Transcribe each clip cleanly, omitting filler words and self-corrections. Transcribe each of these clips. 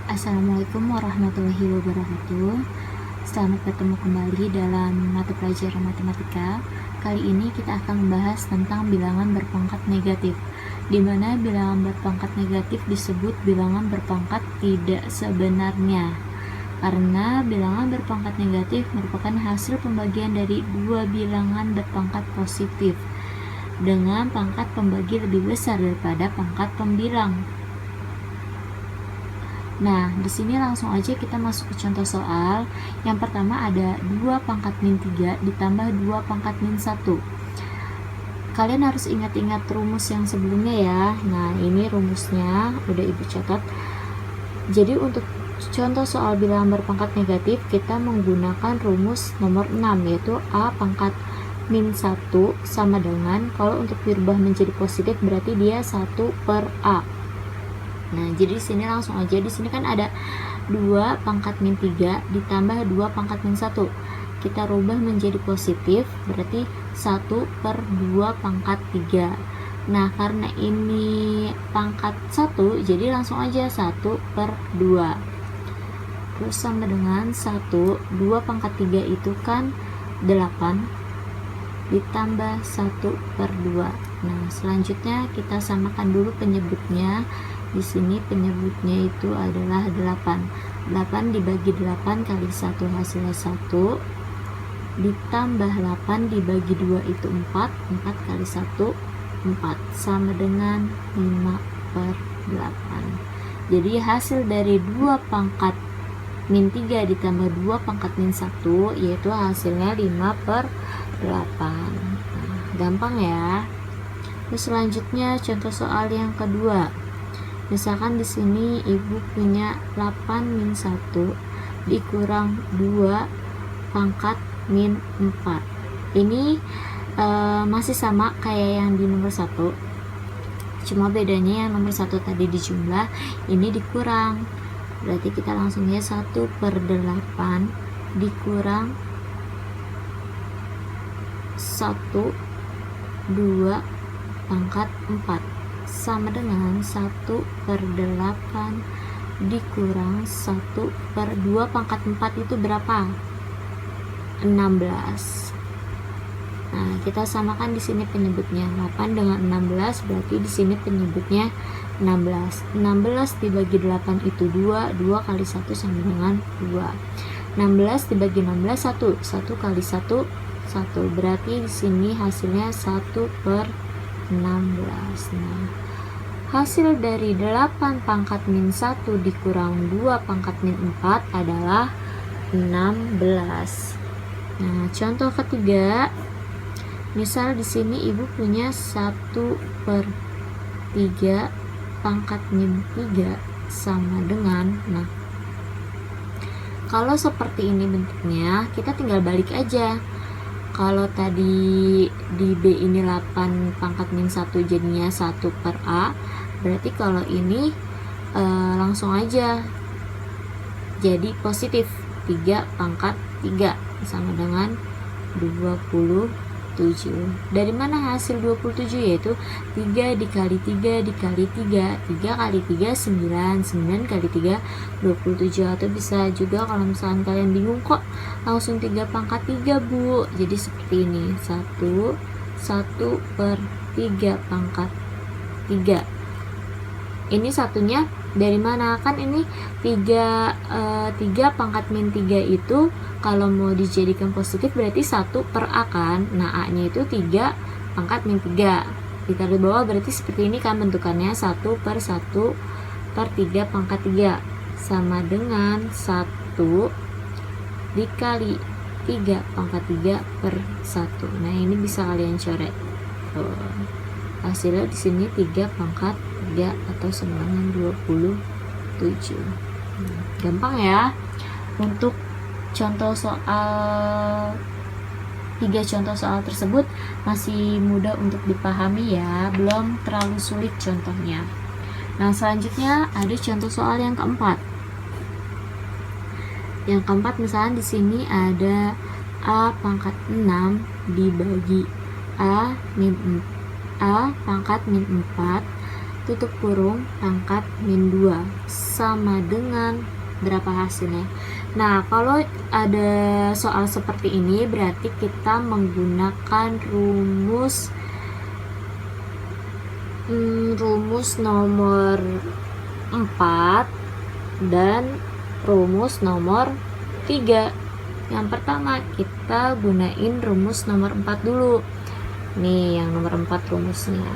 Assalamualaikum warahmatullahi wabarakatuh. Selamat bertemu kembali dalam mata pelajaran matematika. Kali ini kita akan membahas tentang bilangan berpangkat negatif, di mana bilangan berpangkat negatif disebut bilangan berpangkat tidak sebenarnya. Karena bilangan berpangkat negatif merupakan hasil pembagian dari dua bilangan berpangkat positif dengan pangkat pembagi lebih besar daripada pangkat pembilang. Nah, di sini langsung aja kita masuk ke contoh soal. Yang pertama ada 2 pangkat min 3 ditambah 2 pangkat min 1. Kalian harus ingat-ingat rumus yang sebelumnya ya. Nah, ini rumusnya udah Ibu catat. Jadi untuk contoh soal bilangan berpangkat negatif, kita menggunakan rumus nomor 6, yaitu A pangkat min 1 sama dengan, kalau untuk dirubah menjadi positif berarti dia 1 per A. Nah, jadi di sini langsung aja, di sini kan ada 2 pangkat min 3 ditambah 2 pangkat min 1. Kita rubah menjadi positif, berarti 1 per 2 pangkat 3. Nah, karena ini pangkat 1, jadi langsung aja 1 per 2. Terus sama dengan 1, 2 pangkat 3 itu kan 8 ditambah 1 per 2. Nah, selanjutnya kita samakan dulu penyebutnya. Di sini penyebutnya itu adalah 8. 8 dibagi 8 kali 1 hasilnya 1. Ditambah 8 dibagi 2 itu 4. 4 kali 1, 4. Sama dengan 5 per 8. Jadi hasil dari 2 pangkat min 3 ditambah 2 pangkat min 1, yaitu hasilnya 5 per 8. Nah, gampang ya. Terus selanjutnya contoh soal yang kedua. Misalkan di sini Ibu punya 8 min 1 dikurang 2 pangkat min 4. Ini masih sama kayak yang di nomor 1. Cuma bedanya yang nomor 1 tadi dijumlah, ini dikurang. Berarti kita langsung ya 1 per 8 dikurang 1 2 pangkat 4 sama dengan 1 per 8 dikurang 1 per 2 pangkat 4 itu berapa? 16. Nah, kita samakan di sini penyebutnya 8 dengan 16, berarti di sini penyebutnya 16. 16 dibagi 8 itu 2, 2 kali 1 sama dengan 2. 16 dibagi 16 1, 1 kali 1 1, berarti di sini hasilnya 1 per 16. Nah, hasil dari 8 pangkat min 1 dikurang 2 pangkat min 4 adalah 16. Nah, contoh ketiga, misal di sini Ibu punya 1 per 3 pangkat min 3 sama dengan, nah, kalau seperti ini bentuknya, kita tinggal balik aja. Kalau tadi di B ini 8 pangkat min 1 jadinya 1 per A, berarti kalau ini langsung aja jadi positif, 3 pangkat 3 sama dengan 27. Dari mana hasil 27? Yaitu 3 dikali 3 dikali 3, 3 kali 3 9, 9 kali 3 27. Atau bisa juga kalau misalkan kalian bingung kok langsung 3 pangkat 3 Bu, jadi seperti ini, 1 per 3 pangkat 3. Ini satunya dari mana? Kan ini 3 pangkat min 3 itu kalau mau dijadikan positif berarti 1 per A kan. Nah, A nya itu 3 pangkat min 3. Ditaruh di bawah berarti seperti ini kan bentukannya, 1 per 1 per 3 pangkat 3 sama dengan 1 dikali 3 pangkat 3 per 1. Nah, ini bisa kalian coret. Hasilnya di sini 3 pangkat 3 atau sama dengan 27. Gampang ya. Untuk contoh soal 3 contoh soal tersebut masih mudah untuk dipahami ya, belum terlalu sulit contohnya. Nah, selanjutnya ada contoh soal yang keempat. Yang keempat misalnya di sini ada A pangkat 6 dibagi A pangkat min 4 tutup kurung pangkat min 2 sama dengan berapa hasilnya. Nah, kalau ada soal seperti ini berarti kita menggunakan rumus nomor 4 dan rumus nomor 3. Yang pertama kita gunain rumus nomor 4 dulu. Nih yang nomor 4 rumusnya.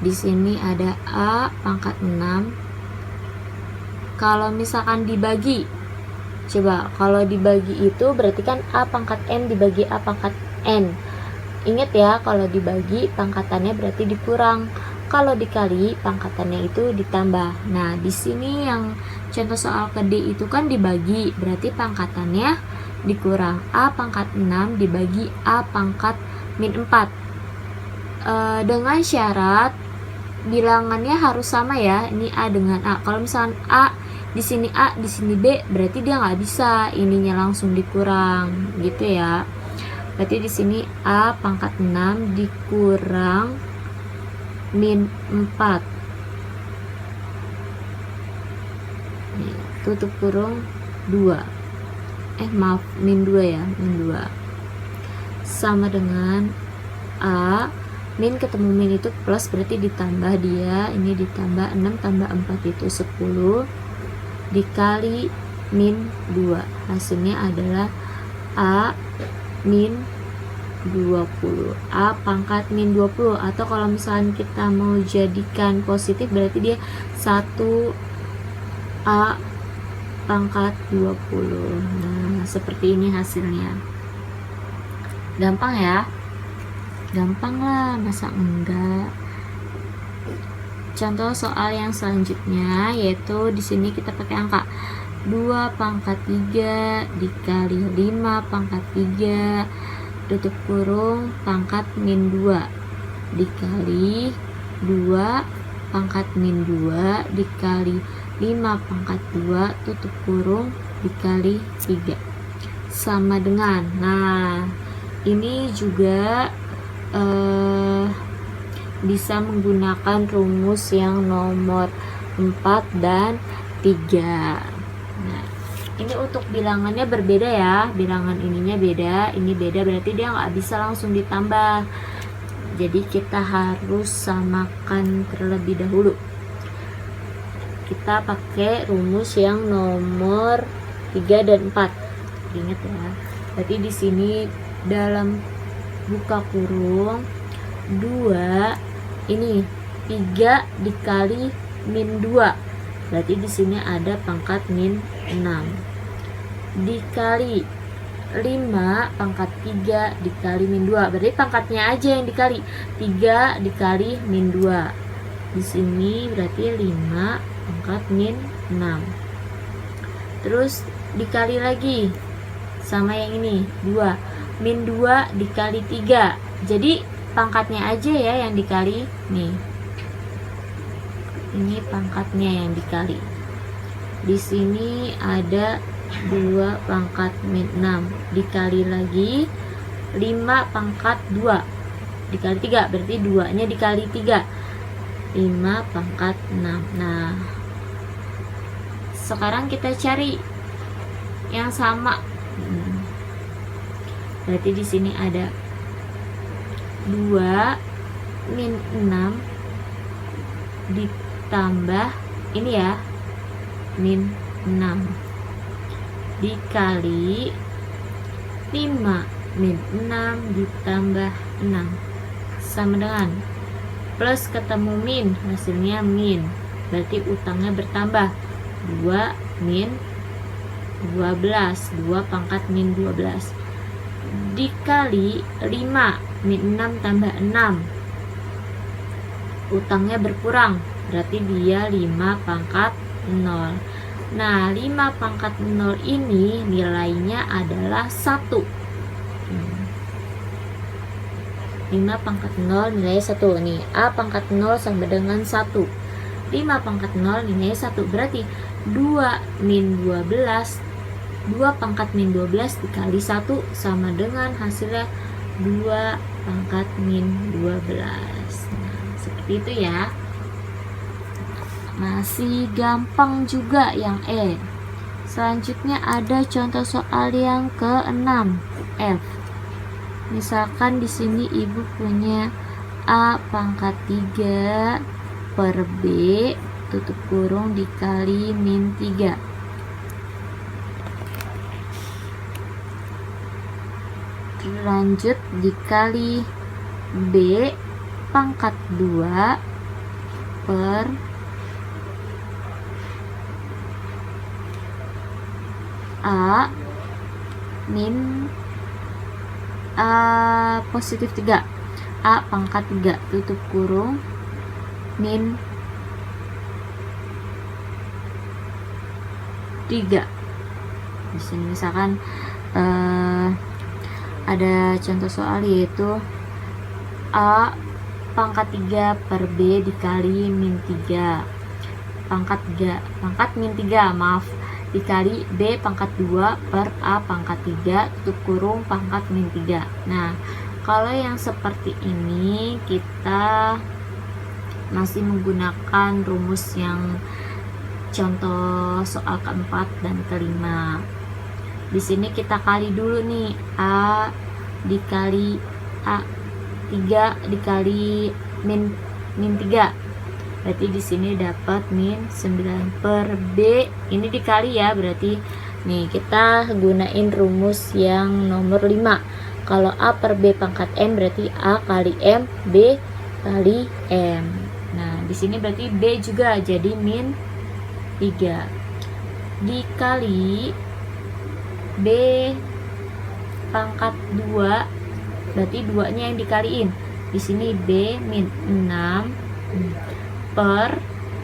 Di sini ada A pangkat 6. Kalau misalkan dibagi, coba kalau dibagi itu berarti kan A pangkat N dibagi A pangkat N. Ingat ya, kalau dibagi pangkatannya berarti dikurang. Kalau dikali pangkatannya itu ditambah. Nah, di sini yang contoh soal ke D itu kan dibagi, berarti pangkatannya dikurang. A pangkat 6 dibagi A pangkat min 4. Dengan syarat bilangannya harus sama ya. Ini A dengan A. Kalau misalkan A di sini A, di sini B, berarti dia nggak bisa ininya langsung dikurang, gitu ya. Berarti di sini A pangkat 6 dikurang min 4. Nih, tutup kurung 2. Maaf, min 2 ya, min 2. Sama dengan A, min ketemu min itu plus berarti ditambah dia, ini ditambah 6 tambah 4 itu 10 dikali min 2. Hasilnya adalah A min 20. A pangkat min 20, atau kalau misalnya kita mau jadikan positif berarti dia 1 A pangkat 20. Nah, seperti ini hasilnya. Gampang ya? Gampang lah, masa enggak? Contoh soal yang selanjutnya yaitu di sini kita pakai angka 2 pangkat 3 dikali 5 pangkat 3 tutup kurung pangkat min 2 dikali 2 pangkat min 2 dikali 5 pangkat 2 tutup kurung dikali 3 sama dengan, nah ini juga bisa menggunakan rumus yang nomor 4 dan 3. Nah, ini untuk bilangannya berbeda ya, bilangan ininya beda, ini beda, berarti dia nggak bisa langsung ditambah. Jadi kita harus samakan terlebih dahulu. Kita pakai rumus yang nomor 3 dan 4. Ingat ya. Berarti di sini dalam buka kurung 2 ini 3 dikali min 2. Berarti di sini ada pangkat min 6 dikali 5 pangkat 3 dikali min 2. Berarti pangkatnya aja yang dikali. 3 dikali min 2. Di sini berarti 5 pangkat min 6. Terus dikali lagi sama yang ini 2. Min 2 dikali 3. Jadi pangkatnya aja ya yang dikali nih. Ini pangkatnya yang dikali. Di sini ada 2 pangkat min 6 dikali lagi 5 pangkat 2 dikali 3, berarti 2 nya dikali 3, 5 pangkat 6. Nah, sekarang kita cari yang sama. Berarti di sini ada 2 min 6 ditambah ini ya min 6 dikali 5 min 6 ditambah 6 sama dengan plus ketemu min, hasilnya min, berarti utangnya bertambah 2 min 12, 2 pangkat min 12 dikali 5 min 6 tambah 6, utangnya berkurang, berarti dia 5 pangkat 0. Nah, 5 pangkat 0 ini nilainya adalah 1. 5 pangkat 0 nilainya 1. Nih, A pangkat 0 sama dengan 1. 5 pangkat 0 nilainya 1. Berarti 2 min 12, 2 pangkat min 12 dikali 1 sama dengan hasilnya 2 pangkat min 12. Nah, seperti itu ya. Masih gampang juga yang E. Selanjutnya ada contoh soal yang ke-6, F. Misalkan di sini ibu punya A pangkat 3 per B tutup kurung dikali min 3. Lanjut dikali B pangkat 2 per A min A positif 3, A pangkat 3 tutup kurung min 3. Di sini misalkan ada contoh soal yaitu A pangkat 3 per B dikali min 3 pangkat min 3 maaf dikali B pangkat 2 per A pangkat 3 tutup kurung pangkat min 3. Nah, kalau yang seperti ini kita masih menggunakan rumus yang contoh soal keempat dan kelima. Di sini kita kali dulu nih, A dikali A 3 dikali min 3. Berarti di sini dapat min 9 per B. Ini dikali ya, berarti nih kita gunain rumus yang nomor 5. Kalau A per B pangkat M berarti A kali M, B kali M. Nah, di sini berarti B juga jadi min 3 dikali B pangkat 2, berarti 2-nya yang dikaliin. Di sini B min 6 per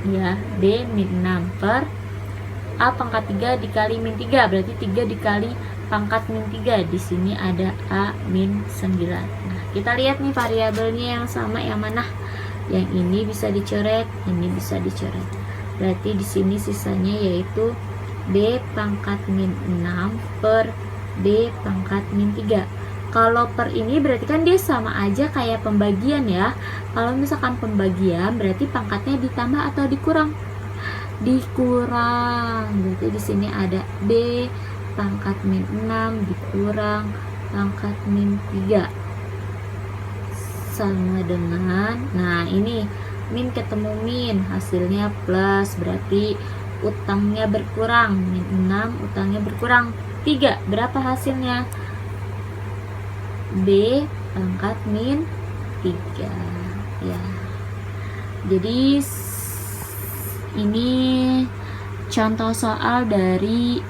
ya B min 6 per A pangkat 3 dikali min 3, berarti 3 dikali pangkat min 3. Di sini ada A min 9. Nah, kita lihat nih variabelnya yang sama yang mana. Yang ini bisa dicoret, ini bisa dicoret. Berarti di sini sisanya yaitu B pangkat min 6 per B pangkat min 3. Kalau per ini berarti kan dia sama aja kayak pembagian ya. Kalau misalkan pembagian berarti pangkatnya ditambah atau dikurang? Dikurang. Berarti di sini ada B pangkat min 6 dikurang pangkat min 3 sama dengan, nah ini min ketemu min, hasilnya plus, berarti utangnya berkurang. Min 6 utangnya berkurang 3, berapa hasilnya? B pangkat min 3 ya. Jadi ini contoh soal dari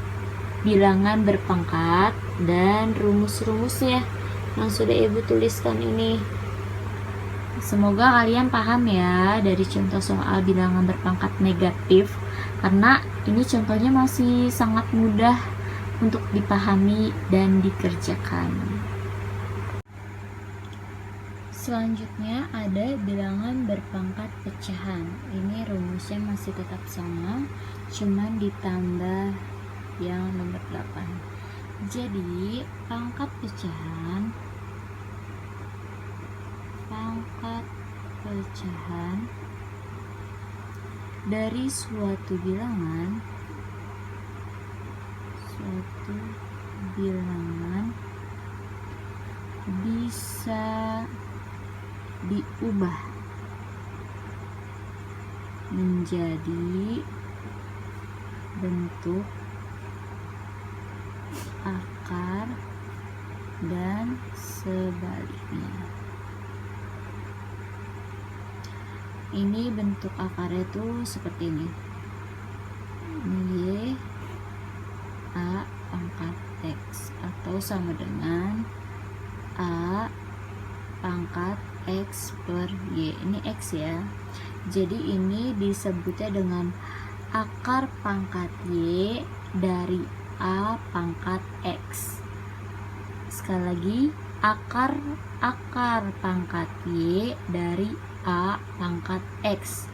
bilangan berpangkat dan rumus-rumusnya yang sudah ibu tuliskan ini. Semoga kalian paham ya dari contoh soal bilangan berpangkat negatif, karena ini contohnya masih sangat mudah untuk dipahami dan dikerjakan. Selanjutnya ada bilangan berpangkat pecahan. Ini rumusnya masih tetap sama, cuman ditambah yang nomor 8. Jadi pangkat pecahan dari suatu bilangan bisa diubah menjadi bentuk akar dan sebaliknya. Ini bentuk akarnya itu seperti ini. Y A pangkat X atau sama dengan A pangkat X per Y. Ini X ya. Jadi ini disebutnya dengan akar pangkat Y dari A pangkat X. Sekali lagi, akar pangkat Y dari A pangkat X.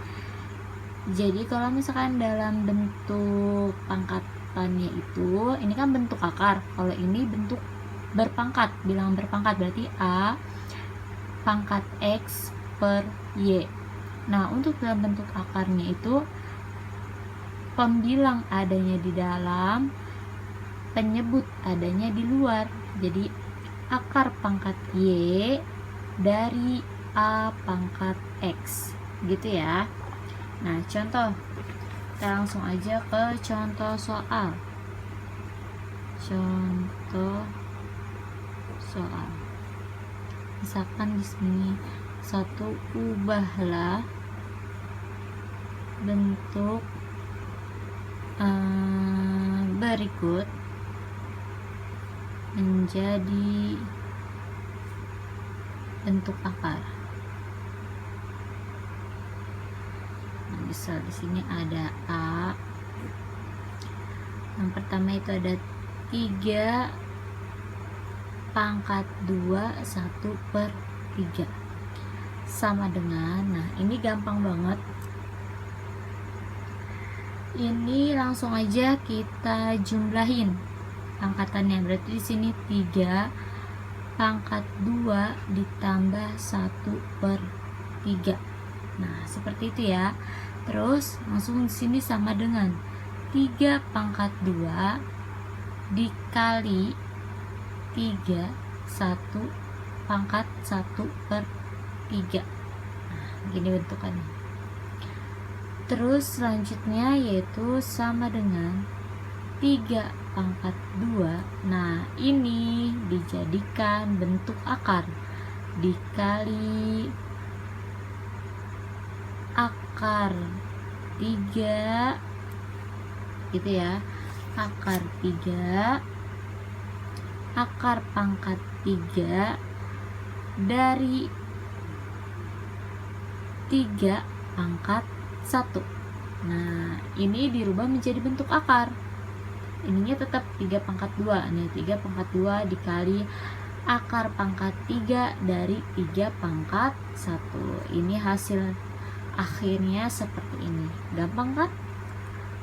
Jadi kalau misalkan dalam bentuk pangkatannya itu, ini kan bentuk akar, kalau ini bentuk berpangkat, bilangan berpangkat, berarti A pangkat X per Y. Nah, untuk dalam bentuk akarnya itu pembilang adanya di dalam, penyebut adanya di luar. Jadi akar pangkat Y dari A pangkat X, gitu ya. Nah, contoh, kita langsung aja ke contoh soal. Misalkan di sini satu, ubahlah bentuk berikut menjadi bentuk akar. Nah, misal di sini ada A. Yang pertama itu ada 3 pangkat 2 1/3 sama dengan, nah ini gampang banget, ini langsung aja kita jumlahin pangkatannya. Berarti di sini 3 pangkat 2 ditambah 1/3. Nah, seperti itu ya. Terus langsung di sini sama dengan 3 pangkat 2 dikali 3 1 pangkat 1/3. Nah, gini bentukannya. Terus selanjutnya yaitu sama dengan 3 pangkat 2. Nah, ini dijadikan bentuk akar dikali akar 3, gitu ya. Akar 3 akar pangkat 3 dari 3 pangkat 1. Nah, ini dirubah menjadi bentuk akar. Ininya tetap 3 pangkat 2. Nih, 3 pangkat 2 dikali akar pangkat 3 dari 3 pangkat 1. Ini hasil akhirnya seperti ini. Gampang kan?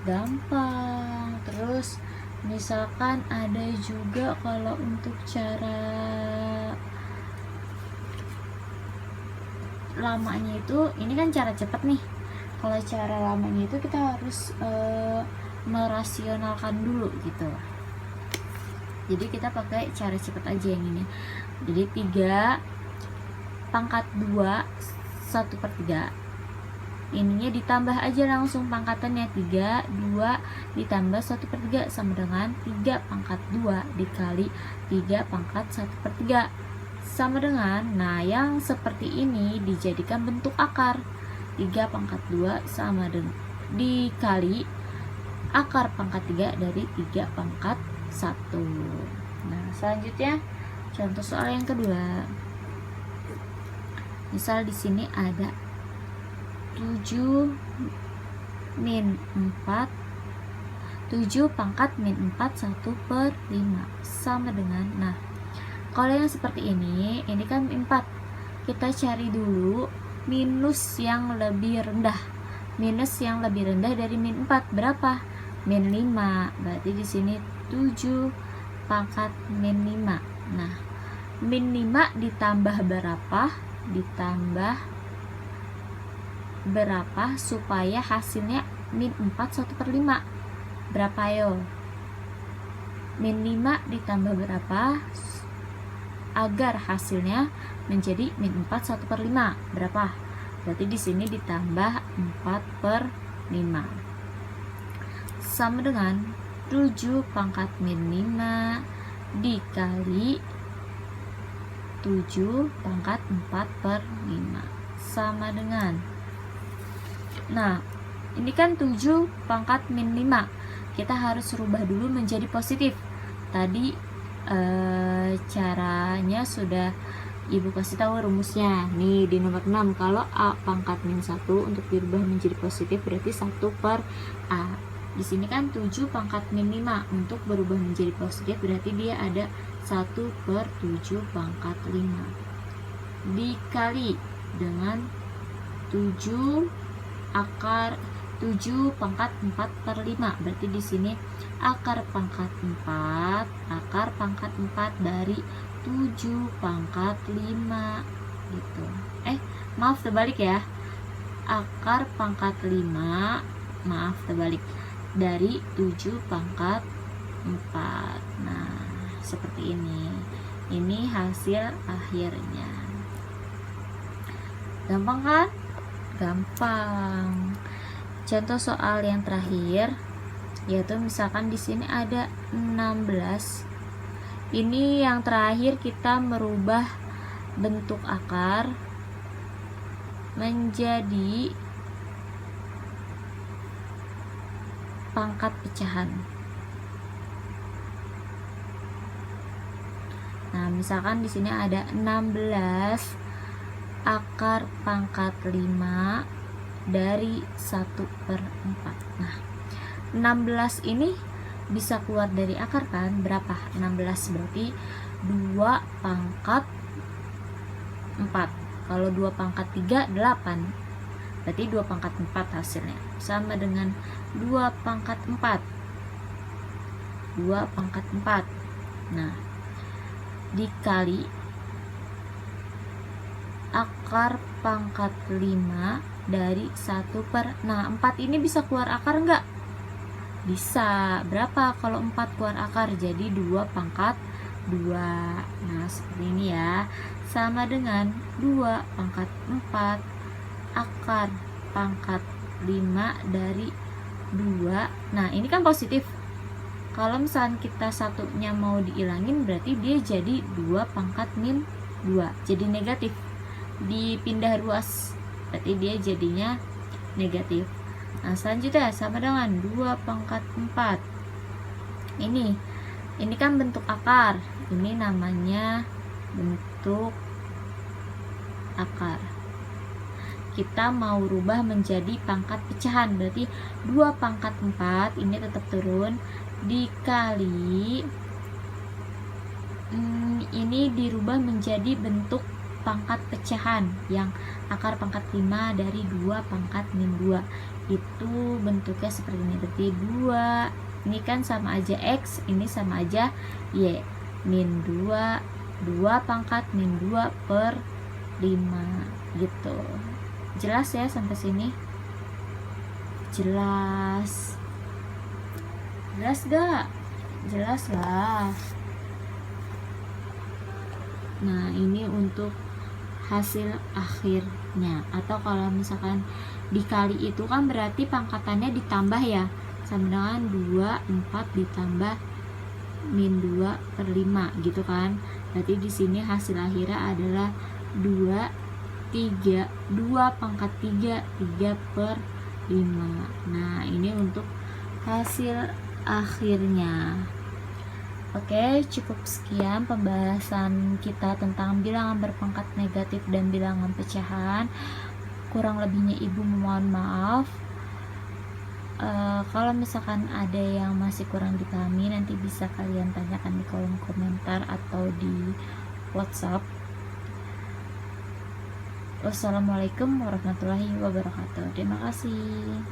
Gampang. Terus misalkan ada juga kalau untuk cara lamanya itu, ini kan cara cepat nih. Kalau cara lamanya itu kita harus merasionalkan dulu gitu. Jadi kita pakai cara cepat aja yang ini. Jadi 3 pangkat 2 1/3. Ininya ditambah aja langsung pangkatannya, 3 2 ditambah 1/3 sama dengan 3 pangkat 2 dikali 3 pangkat 1/3 sama dengan, nah yang seperti ini dijadikan bentuk akar. 3 pangkat 2 sama dengan dikali akar pangkat 3 dari 3 pangkat 1. Nah, selanjutnya contoh soal yang kedua. Misal di sini ada 7 min 4, 7 pangkat min 4 1/5 sama dengan, nah kalau yang seperti ini kan 4, kita cari dulu minus yang lebih rendah. Minus yang lebih rendah dari min 4 berapa? Min 5. Berarti di sini 7 pangkat min 5. Nah, min 5 ditambah berapa? Ditambah berapa supaya hasilnya min 4 1/5? Berapa yo? Min 5 ditambah berapa agar hasilnya menjadi min 4 1/5? Berapa? Berarti di sini ditambah 4/5 sama dengan 7 pangkat min 5 dikali 7 pangkat 4/5 sama dengan, nah ini kan 7 pangkat min 5, kita harus rubah dulu menjadi positif. Tadi caranya sudah Ibu kasih tahu rumusnya. Nih di nomor 6, kalau A pangkat min 1 untuk dirubah menjadi positif berarti 1/A. Di sini kan 7 pangkat min 5 untuk berubah menjadi positif berarti dia ada 1/7 pangkat 5 dikali dengan 7 7 pangkat 4/5. Berarti di sini akar pangkat 4 dari 7 pangkat 5 gitu. Maaf terbalik ya. Akar pangkat 5, maaf terbalik, dari 7 pangkat 4. Nah, seperti ini. Ini hasil akhirnya. Gampang kan? Gampang. Contoh soal yang terakhir, yaitu misalkan di sini ada 16. Ini yang terakhir kita merubah bentuk akar menjadi pangkat pecahan. Nah, misalkan di sini ada 16 akar pangkat 5 dari 1/4. Nah, 16 ini bisa keluar dari akar kan? Berapa? 16 berarti 2 pangkat 4. Kalau 2 pangkat 3, 8. Berarti 2 pangkat 4 hasilnya. Sama dengan 2 pangkat 4. 2 pangkat 4. Nah, dikali akar pangkat 5 dari 1/4. Nah, 4 ini bisa keluar akar enggak? Bisa. Berapa kalau 4 keluar akar? Jadi 2 pangkat 2. Nah, seperti ini ya. Sama dengan 2 pangkat 4 akar pangkat 5 dari 2. Nah, ini kan positif. Kalau misalnya kita satunya mau dihilangin, berarti dia jadi 2 pangkat min 2. Jadi negatif. Dipindah ruas, berarti dia jadinya negatif. Nah, selanjutnya sama dengan 2 pangkat 4. Ini kan bentuk akar. Ini namanya bentuk akar. Kita mau rubah menjadi pangkat pecahan, berarti 2 pangkat 4 ini tetap turun, dikali ini dirubah menjadi bentuk pangkat pecahan yang akar pangkat 5 dari 2 pangkat min 2. Itu bentuknya seperti ini. Berarti 2 ini kan sama aja X, ini sama aja Y. Min 2, 2 pangkat min 2/5 gitu. Jelas ya sampai sini? Jelas? Jelas gak? Jelas lah. Nah, ini untuk hasil akhirnya. Atau kalau misalkan dikali itu kan berarti pangkatannya ditambah ya, sama dengan 24 ditambah min 2/5 gitu kan. Berarti di sini hasil akhirnya adalah 2 pangkat 3/5. Nah, ini untuk hasil akhirnya. Oke, cukup sekian pembahasan kita tentang bilangan berpangkat negatif dan bilangan pecahan. Kurang lebihnya Ibu mohon maaf. Kalau misalkan ada yang masih kurang dipahami, nanti bisa kalian tanyakan di kolom komentar atau di WhatsApp. Wassalamualaikum warahmatullahi wabarakatuh. Terima kasih.